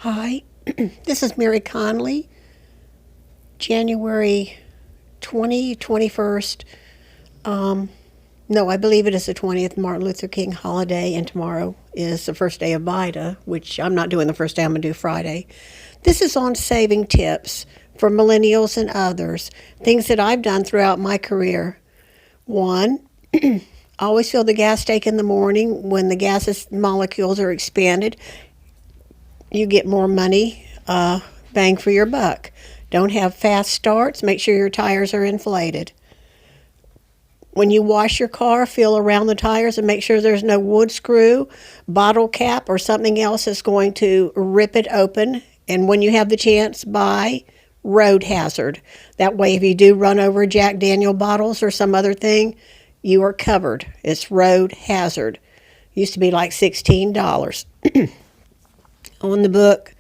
Hi, this is Mary Conley, January 21st. No, I believe it is the 20th, Martin Luther King holiday, and tomorrow is the first day of VITA, which I'm not doing the first day, I'm going to do Friday. This is on saving tips for millennials and others, things that I've done throughout my career. One, always fill the gas tank in the morning when the gas molecules are expanded. You get more money, bang for your buck. Don't have fast starts. Make sure your tires are inflated. When you wash your car, feel around the tires and make sure there's no wood screw, bottle cap, or something else that's going to rip it open. And when you have the chance, buy Road Hazard. That way, if you do run over Jack Daniel bottles or some other thing, you are covered. It's Road Hazard. Used to be like $16. On the book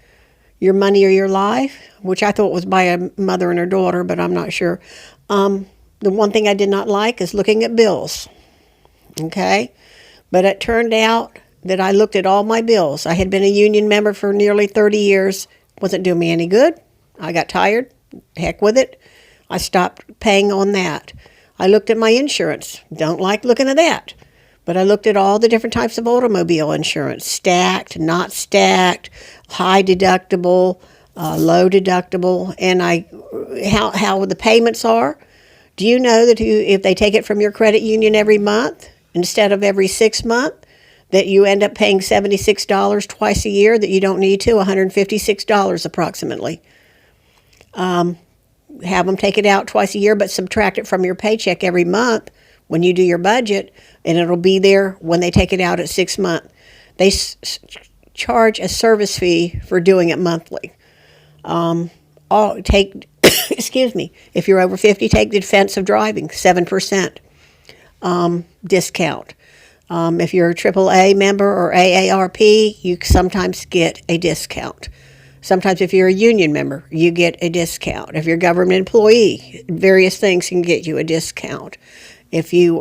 Your Money or Your Life, which I thought was by a mother and her daughter, but I'm not sure. The one thing I did not like is looking at bills. Okay? But it turned out that I looked at all my bills. I had been a union member for nearly 30 years. Wasn't doing me any good. I got tired. Heck with it. I stopped paying on that. I looked at my insurance. Don't like looking at that. But I looked at all the different types of automobile insurance, stacked, not stacked, high deductible, low deductible, and how the payments are. Do you know that if they take it from your credit union every month instead of every 6 months, that you end up paying $76 twice a year that you don't need to, $156 approximately. Have them take it out twice a year, but subtract it from your paycheck every month when you do your budget, and it'll be there when they take it out at 6 months. They charge a service fee for doing it monthly. Excuse me, if you're over 50, take the defensive driving, 7% discount. If you're a AAA member or AARP, you sometimes get a discount. Sometimes if you're a union member, you get a discount. If you're a government employee, various things can get you a discount. If you,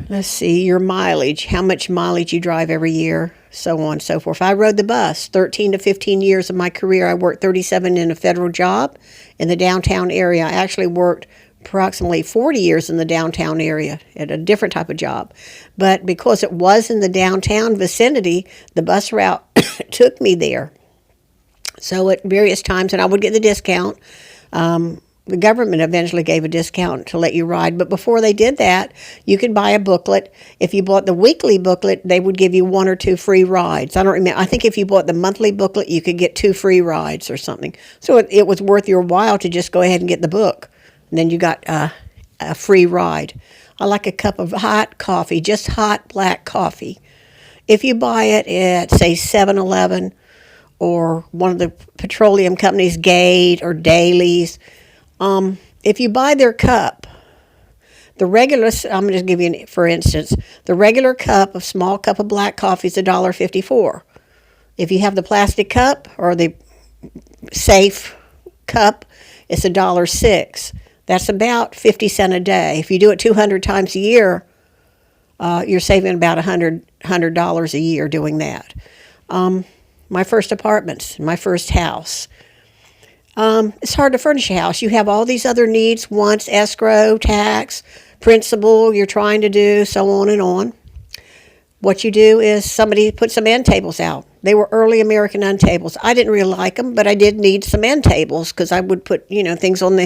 let's see, your mileage, how much mileage you drive every year, so on and so forth. I rode the bus 13 to 15 years of my career. I worked 37 in a federal job in the downtown area. I actually worked approximately 40 years in the downtown area at a different type of job. But because it was in the downtown vicinity, the bus route took me there. So at various times, and I would get the discount. The government eventually gave a discount to let you ride. But before they did that, you could buy a booklet. If you bought the weekly booklet, they would give you 1 or 2 free rides. I don't remember. I think if you bought the monthly booklet, you could get 2 free rides or something. So it was worth your while to just go ahead and get the book. And then you got a free ride. I like a cup of hot coffee, just hot black coffee. If you buy it at, say, 7-Eleven or one of the petroleum companies, Gate or Dailies, if you buy their cup, the regular, I'm going to give you, for instance, the regular cup, a small cup of black coffee is $1.54. If you have the plastic cup or the safe cup, it's $1.06. That's about 50 cents a day. If you do it 200 times a year, you're saving about $100 a year doing that. My first apartments, my first house. It's hard to furnish a house. You have all these other needs, wants, escrow, tax, principal you're trying to do, so on and on. What you do is somebody put some end tables out. They were early American end tables. I didn't really like them, but I did need some end tables because I would put, things on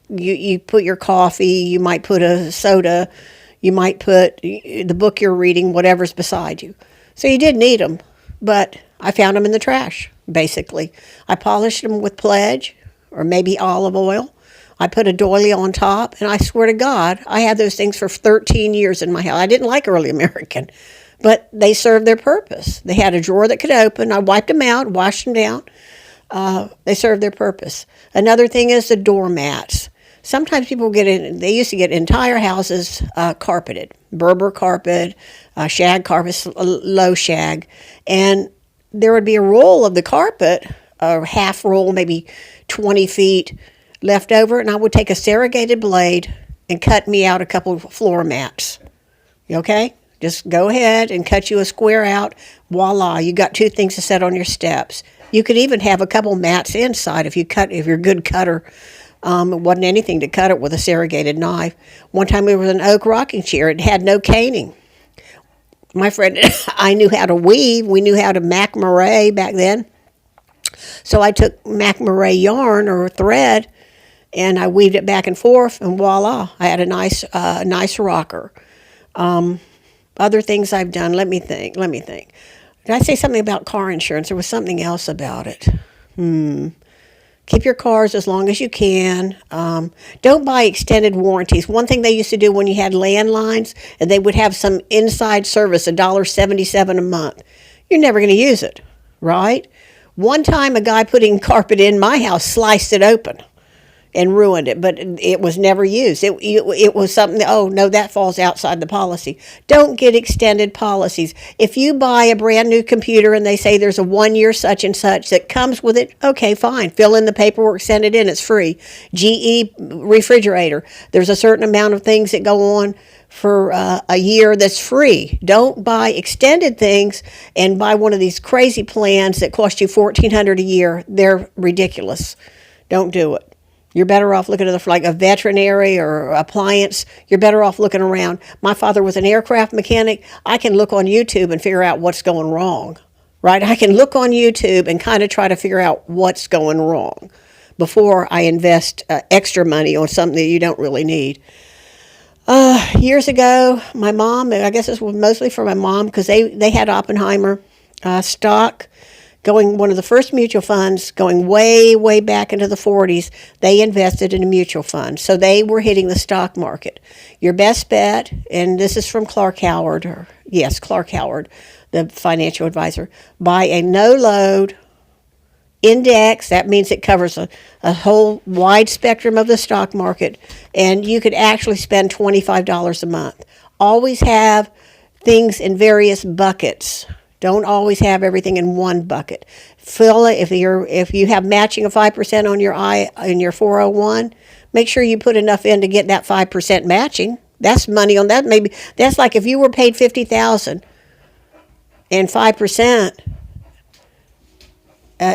you put your coffee, you might put a soda, you might put the book you're reading, whatever's beside you. So you did need them, but I found them in the trash, basically. I polished them with Pledge or maybe olive oil. I put a doily on top, and I swear to God, I had those things for 13 years in my house. I didn't like early American, but they served their purpose. They had a drawer that could open. I wiped them out, washed them down. They served their purpose. Another thing is the doormats. Sometimes people they used to get entire houses carpeted, Berber carpet, shag carpet, low shag, and there would be a roll of the carpet, a half roll, maybe 20 feet left over, and I would take a serrated blade and cut me out a couple of floor mats. You okay? Just go ahead and cut you a square out. Voila, you got 2 things to set on your steps. You could even have a couple mats inside if you're a good cutter. It wasn't anything to cut it with a serrated knife. One time it was an oak rocking chair. It had no caning. My friend and I knew how to weave. We knew how to macrame back then. So I took macrame yarn or thread, and I weaved it back and forth, and voila, I had a nice rocker. Other things I've done, let me think. Did I say something about car insurance? There was something else about it. Keep your cars as long as you can. Don't buy extended warranties. One thing they used to do when you had landlines, and they would have some inside service, $1.77 a month. You're never going to use it, right? One time a guy putting carpet in my house sliced it open and ruined it, but it was never used. It was something, oh, no, that falls outside the policy. Don't get extended policies. If you buy a brand new computer and they say there's a 1-year such and such that comes with it, okay, fine. Fill in the paperwork, send it in, it's free. GE refrigerator, there's a certain amount of things that go on for a year that's free. Don't buy extended things and buy one of these crazy plans that cost you $1,400 a year. They're ridiculous. Don't do it. You're better off looking at like a veterinary or appliance. You're better off looking around. My father was an aircraft mechanic. I can look on YouTube and figure out what's going wrong, right? I can look on YouTube and kind of try to figure out what's going wrong before I invest extra money on something that you don't really need. Years ago, my mom, I guess this was mostly for my mom because they had Oppenheimer stock. One of the first mutual funds, going way, way back into the 40s, they invested in a mutual fund. So they were hitting the stock market. Your best bet, and this is from Clark Howard, Clark Howard, the financial advisor, buy a no-load index. That means it covers a whole wide spectrum of the stock market, and you could actually spend $25 a month. Always have things in various buckets. Don't always have everything in one bucket. Fill it if you have matching of 5% on in your 401. Make sure you put enough in to get that 5% matching. That's money on that. Maybe that's like if you were paid $50,000 and 5%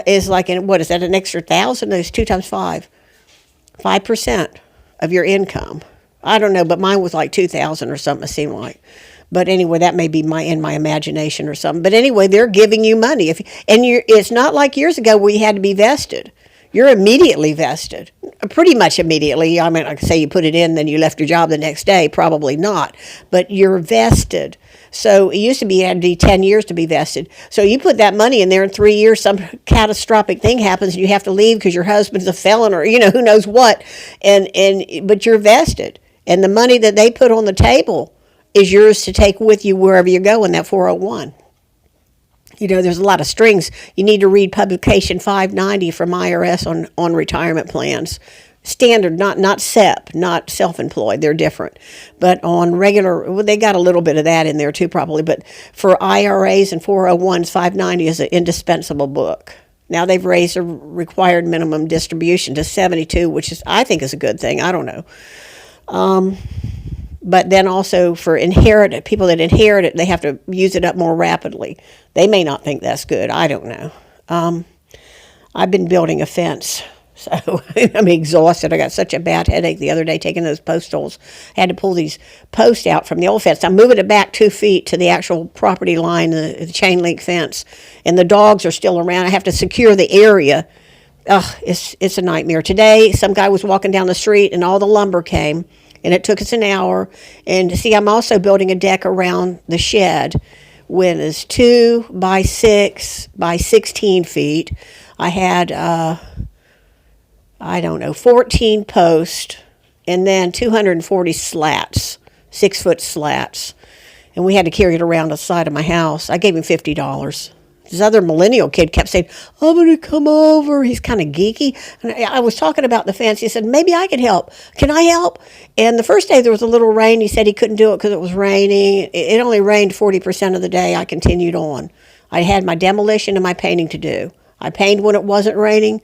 is like what is that? An extra $1,000? That's 2 times 5. 5% of your income. I don't know, but mine was like $2,000 or something. It seemed like. But anyway, that may be in my imagination or something. But anyway, they're giving you money. It's not like years ago where you had to be vested. You're immediately vested, pretty much immediately. I mean, I could say you put it in, then you left your job the next day. Probably not. But you're vested. So it used to be you had to be 10 years to be vested. So you put that money in there in 3 years, some catastrophic thing happens and you have to leave because your husband's a felon or, who knows what. But you're vested. And the money that they put on the table is yours to take with you wherever you go in that 401. There's a lot of strings. You need to read Publication 590 from IRS on retirement plans. Standard, not SEP, not self-employed. They're different. But on regular, they got a little bit of that in there too probably. But for IRAs and 401s, 590 is an indispensable book. Now they've raised a required minimum distribution to 72, which I think is a good thing. I don't know. But then also for people that inherit it, they have to use it up more rapidly. They may not think that's good. I don't know. I've been building a fence, so I'm exhausted. I got such a bad headache the other day taking those post holes. I had to pull these posts out from the old fence. I'm moving it back 2 feet to the actual property line, the chain link fence, and the dogs are still around. I have to secure the area. It's a nightmare. Today, some guy was walking down the street, and all the lumber came. And it took us an hour. And see, I'm also building a deck around the shed when it's 2 by 6 by 16 feet. I had, 14 posts and then 240 slats, 6-foot slats. And we had to carry it around the side of my house. I gave him $50. This other millennial kid kept saying, I'm going to come over. He's kind of geeky. And I was talking about the fence. He said, maybe I could help. Can I help? And the first day there was a little rain. He said he couldn't do it because it was raining. It only rained 40% of the day. I continued on. I had my demolition and my painting to do. I painted when it wasn't raining.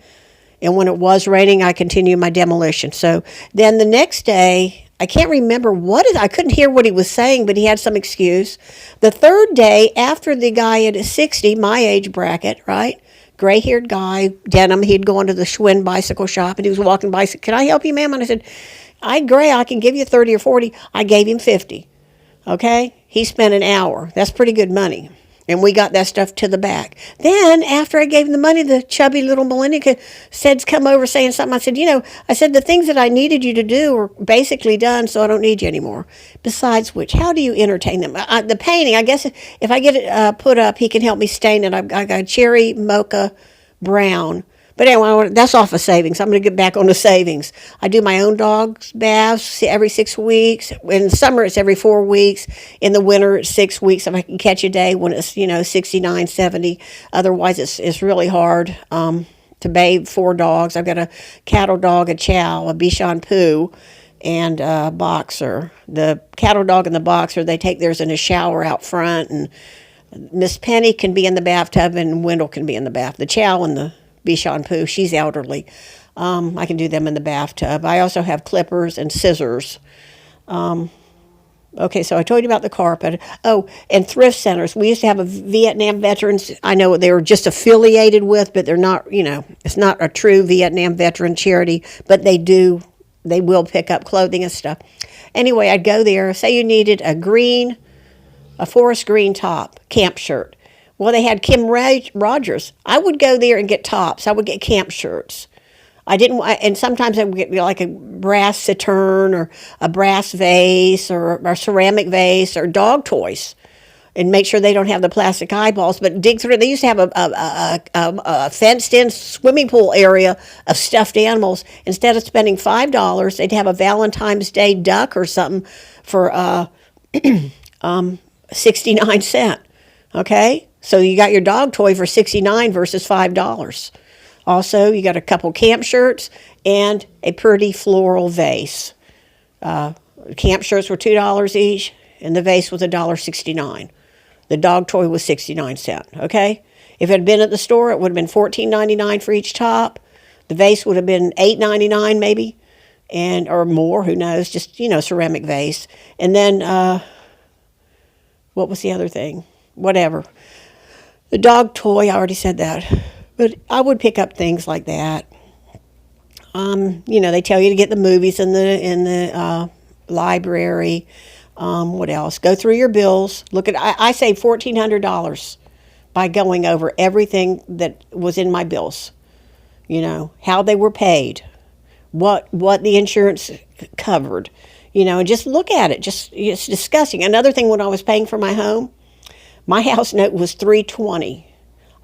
And when it was raining, I continued my demolition. So then the next day, I can't remember I couldn't hear what he was saying, but he had some excuse. The third day, after the guy at 60, my age bracket, right? Gray-haired guy, denim, he'd gone to the Schwinn bicycle shop, and he was walking by. Can I help you, ma'am? And I said, Gray, I can give you 30 or 40. I gave him 50. Okay? He spent an hour. That's pretty good money. And we got that stuff to the back. Then, after I gave him the money, the chubby little millennial said, come over saying something. I said, the things that I needed you to do are basically done, so I don't need you anymore. Besides which, how do you entertain them? The painting, I guess if I get it put up, he can help me stain it. I got cherry, mocha, brown. But anyway, that's off of savings. I'm going to get back on the savings. I do my own dog's baths every 6 weeks. In the summer, it's every 4 weeks. In the winter, it's 6 weeks if I can catch a day when it's, 69, 70. Otherwise, it's really hard to bathe 4 dogs. I've got a cattle dog, a chow, a Bichon Poo, and a boxer. The cattle dog and the boxer, they take theirs in a shower out front. And Miss Penny can be in the bathtub and Wendell can be in the bath. The chow and the Bichon Poo, she's elderly. I can do them in the bathtub. I also have clippers and scissors. Okay, so I told you about the carpet. Oh, and thrift centers. We used to have a Vietnam veterans. I know they were just affiliated with, but they're not, it's not a true Vietnam veteran charity, but they will pick up clothing and stuff. Anyway, I'd go there. Say you needed a forest green top, camp shirt. Well, they had Kim Rogers. I would go there and get tops. I would get camp shirts. And sometimes I would get like a brass sauterne or a brass vase or a ceramic vase or dog toys, and make sure they don't have the plastic eyeballs. But dig through. They used to have a fenced-in swimming pool area of stuffed animals. Instead of spending $5, they'd have a Valentine's Day duck or something for 69 cents. Okay. So you got your dog toy for $69 versus $5. Also, you got a couple camp shirts and a pretty floral vase. Camp shirts were $2 each, and the vase was $1.69. The dog toy was 69 cents. Okay, if it had been at the store, it would have been $14.99 for each top. The vase would have been $8.99 maybe, or more. Who knows? Just ceramic vase. And then what was the other thing? Whatever. The dog toy, I already said that. But I would pick up things like that. They tell you to get the movies in the library. What else? Go through your bills. Look at, I saved $1,400 by going over everything that was in my bills. How they were paid, what the insurance covered, and just look at it. It's disgusting. Another thing, when I was paying for my home, my house note was $320.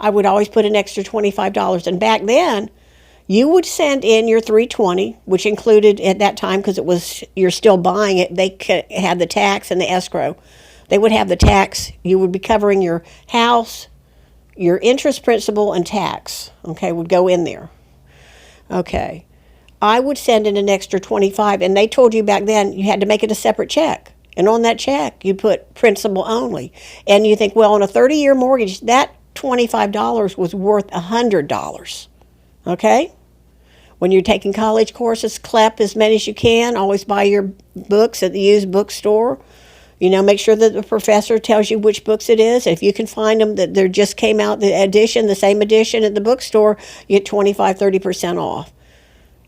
I would always put an extra $25. And back then, you would send in your $320, which included at that time, because you're still buying it, they had the tax and the escrow. They would have the tax. You would be covering your house, your interest, principal, and tax. Okay, would go in there. Okay. I would send in an extra $25, and they told you back then you had to make it a separate check. And on that check, you put principal only. And you think, well, on a 30-year mortgage, that $25 was worth $100. Okay? When you're taking college courses, CLEP as many as you can. Always buy your books at the used bookstore. Make sure that the professor tells you which books it is. If you can find them that there just came out the same edition at the bookstore, you get 25, 30% off.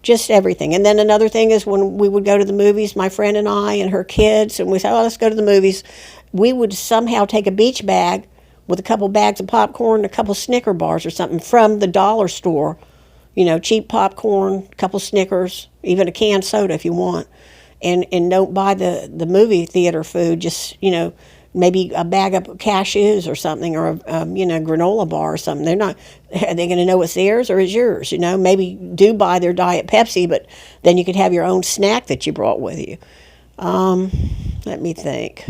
Just everything. And then another thing is, when we would go to the movies, my friend and I and her kids, and we said, let's go to the movies, we would somehow take a beach bag with a couple bags of popcorn, a couple Snicker bars or something from the dollar store. Cheap popcorn, a couple Snickers, even a canned soda if you want. And don't buy the movie theater food. Just, maybe a bag of cashews or something, or a granola bar or something. Are they going to know it's theirs or it's yours? Maybe do buy their Diet Pepsi, but then you could have your own snack that you brought with you. Let me think.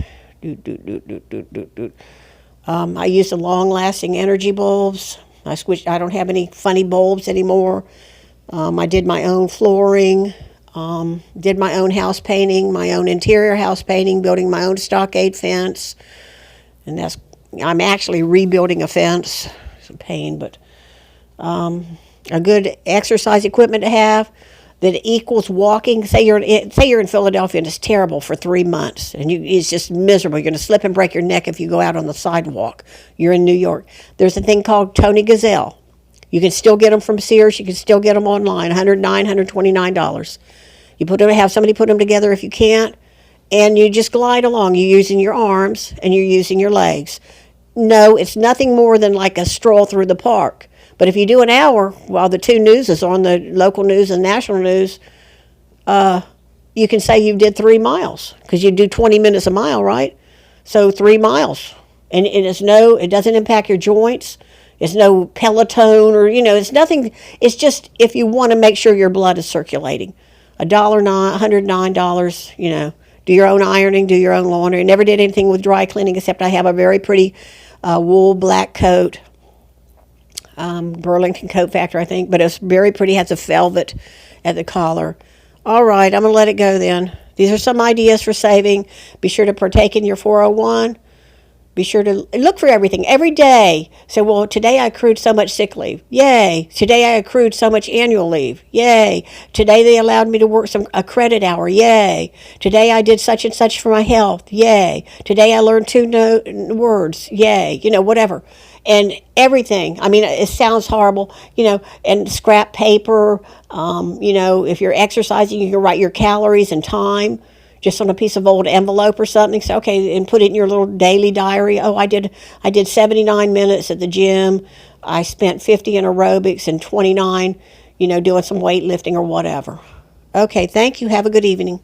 I used the long-lasting energy bulbs. I don't have any funny bulbs anymore. I did my own flooring. Did my own house painting, my own interior house painting, building my own stockade fence. And I'm actually rebuilding a fence. It's a pain, but a good exercise equipment to have. that equals walking. Say you're in Philadelphia and it's terrible for 3 months and it's just miserable. You're going to slip and break your neck if you go out on the sidewalk. You're in New York. There's a thing called Tony Gazelle. You can still get them from Sears. You can still get them online. $109, $129. You have somebody put them together if you can't, and you just glide along. You're using your arms and you're using your legs. No, it's nothing more than like a stroll through the park. But if you do an hour while the two news is on, the local news and national news, you can say you did 3 miles because you do 20 minutes a mile, right? So 3 miles. And it doesn't impact your joints. It's no Peloton or, it's nothing. It's just if you want to make sure your blood is circulating. $109, do your own ironing, do your own laundry. I never did anything with dry cleaning except I have a very pretty wool black coat. Burlington Coat Factory, I think, but it's very pretty, has a velvet at the collar. All right, I'm going to let it go then. These are some ideas for saving. Be sure to partake in your 401. Be sure to look for everything every day. Say, well, today I accrued so much sick leave. Yay. Today I accrued so much annual leave. Yay. Today they allowed me to work a credit hour. Yay. Today I did such and such for my health. Yay. Today I learned 2 words. Yay. Whatever. And everything. I mean, it sounds horrible, and scrap paper. If you're exercising, you can write your calories and time just on a piece of old envelope or something. So, okay, and put it in your little daily diary. Oh, I did 79 minutes at the gym. I spent 50 in aerobics and 29, doing some weightlifting or whatever. Okay, thank you. Have a good evening.